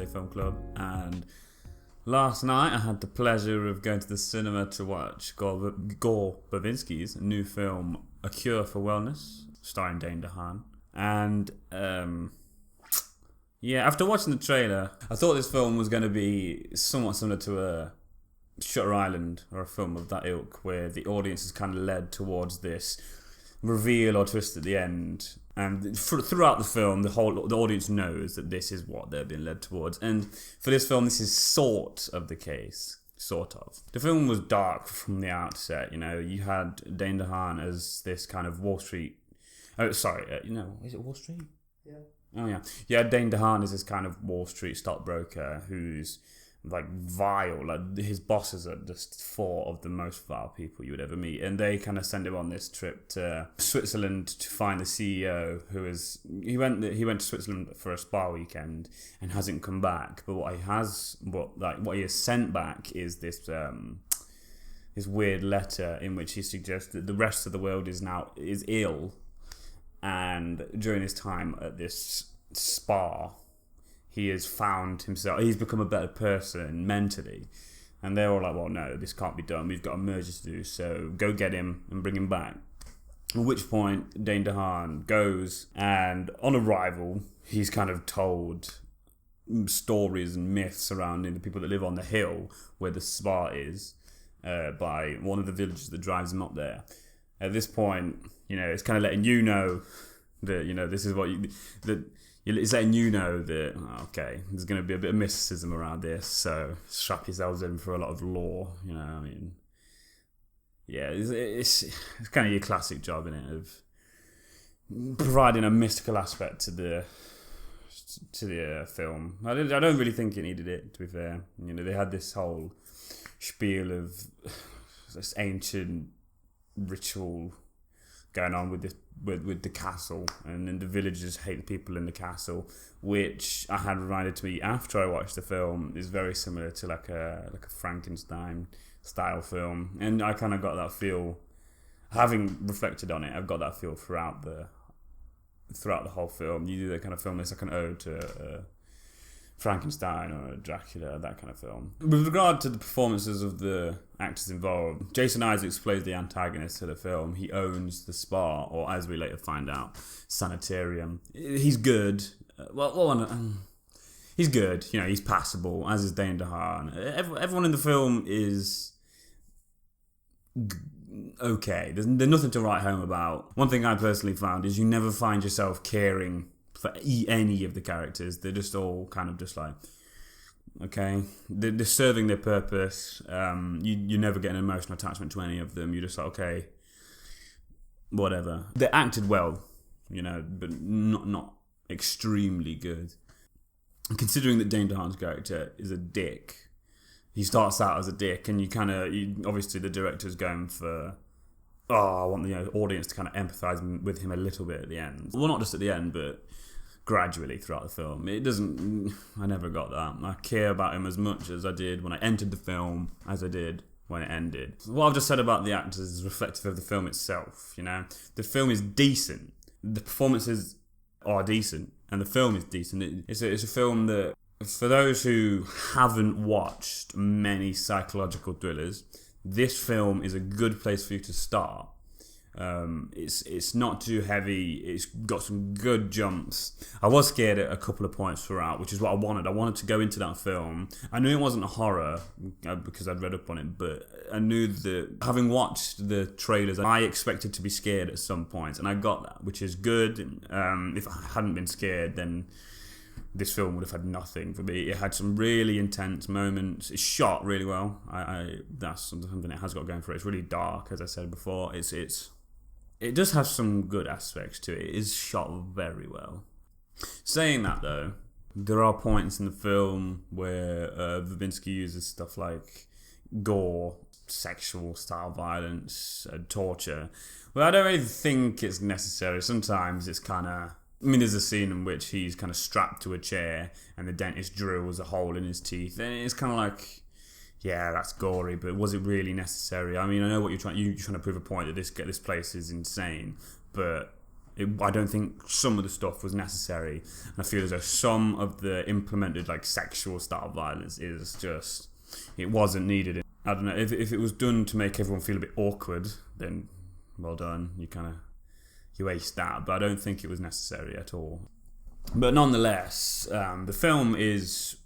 Thursday Film Club, and last night I had the pleasure of going to the cinema to watch Gore Verbinski's new film, A Cure for Wellness, starring Dane DeHaan. And after watching the trailer, I thought this film was going to be somewhat similar to a Shutter Island or a film of that ilk, where the audience is kind of led towards this reveal or twist at the end. And throughout the film, the audience knows that this is what they're being led towards. And for this film, this is sort of the case. Sort of. The film was dark from the outset. You know, you had Dane DeHaan as this kind of Wall Street... is it Wall Street? Yeah. Oh, yeah. Yeah, Dane DeHaan is this kind of Wall Street stockbroker who's like vile. Like, his bosses are just four of the most vile people you would ever meet, and they kind of send him on this trip to Switzerland to find the CEO, who is he went to Switzerland for a spa weekend and hasn't come back. But what he has sent back is this weird letter in which he suggests that the rest of the world is ill, and during his time at this spa, he has found himself, he's become a better person mentally. And they're all like, well, no, this can't be done. We've got a merger to do, so go get him and bring him back. At which point, Dane DeHaan goes, and on arrival, he's kind of told stories and myths surrounding the people that live on the hill where the spa is by one of the villagers that drives him up there. At this point, you know, it's kind of letting you know that, you know, this is what it's letting you know that, okay, there's going to be a bit of mysticism around this, so strap yourselves in for a lot of lore, you know, I mean, yeah, it's kind of your classic job, innit, of providing a mystical aspect to the film. I don't really think it needed it, to be fair. You know, they had this whole spiel of this ancient ritual going on with the castle, and then the villagers hate the people in the castle, which I had reminded to me after I watched the film is very similar to like a Frankenstein style film, and I kind of got that feel, having reflected on it. I've got that feel throughout the whole film. You do that kind of film, it's like an ode to Frankenstein or Dracula, that kind of film. With regard to the performances of the actors involved, Jason Isaacs plays the antagonist to the film. He owns the spa, or as we later find out, sanitarium. He's good. He's good. You know, he's passable, as is Dane DeHaan. Everyone in the film is okay. There's nothing to write home about. One thing I personally found is you never find yourself caring for any of the characters. They're just all kind of just like, okay, they're serving their purpose. You never get an emotional attachment to any of them. You're just like, okay, whatever. They acted well, you know, but not extremely good. And considering that Dane DeHaan's character is a dick, he starts out as a dick, and obviously the director's going for, I want the audience to kind of empathise with him a little bit at the end. Well, not just at the end, but gradually throughout the film. I never got that. I care about him as much as I did when I entered the film as I did when it ended. What I've just said about the actors is reflective of the film itself, you know. The film is decent. The performances are decent, and the film is decent. It's a film that, for those who haven't watched many psychological thrillers, this film is a good place for you to start. It's not too heavy. It's got some good jumps. I was scared at a couple of points throughout, which is what I wanted. I wanted to go into that film. I knew it wasn't a horror because I'd read up on it, but I knew that having watched the trailers, I expected to be scared at some points, and I got that, which is good. If I hadn't been scared, then this film would have had nothing for me. It had some really intense moments. It's shot really well. That's something it has got going for it. It's really dark, as I said before. It does have some good aspects to it. It is shot very well. Saying that, though, there are points in the film where Verbinski uses stuff like gore, sexual style violence, torture. Well, I don't really think it's necessary. Sometimes it's kind of... there's a scene in which he's kind of strapped to a chair and the dentist drills a hole in his teeth. And it's kind of like, yeah, that's gory, but was it really necessary? I mean, I know what you're trying to prove a point that this place is insane, but I don't think some of the stuff was necessary. And I feel as though some of the implemented like sexual style violence is just, it wasn't needed. I don't know, if it was done to make everyone feel a bit awkward, then well done, you aced that. But I don't think it was necessary at all. But nonetheless, the film is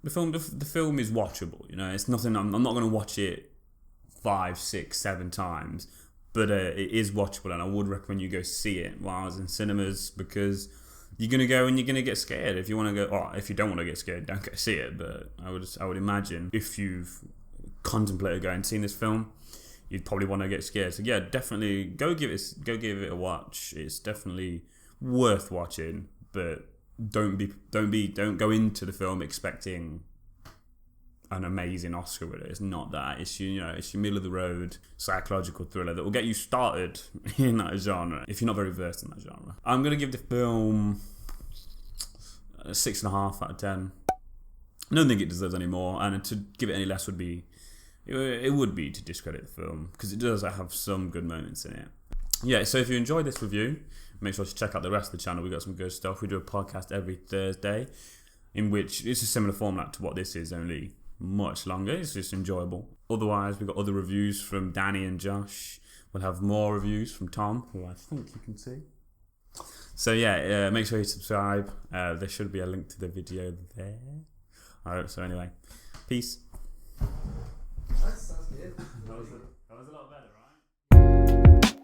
watchable. You know, it's nothing. I'm not going to watch it 5, 6, 7 times, but it is watchable, and I would recommend you go see it while I was in cinemas, because you're going to go and you're going to get scared. If you want to go, or if you don't want to get scared, don't go see it. But I would imagine if you've contemplated going and seeing this film, you'd probably want to get scared. So yeah, definitely go give it a watch. It's definitely worth watching. But don't go into the film expecting an amazing Oscar with it. It's not that. It's your middle of the road psychological thriller that will get you started in that genre if you're not very versed in that genre. I'm gonna give the film a 6.5 out of 10. I don't think it deserves any more, and to give it any less would be to discredit the film, because it does have some good moments in it. Yeah, so if you enjoyed this review, make sure to check out the rest of the channel. We got some good stuff. We do a podcast every Thursday, in which it's a similar format to what this is, only much longer. It's just enjoyable. Otherwise, we've got other reviews from Danny and Josh. We'll have more reviews from Tom, who I think you can see. So yeah, make sure you subscribe. There should be a link to the video there. Alright, so anyway, peace. That sounds good. That was a lot better, right?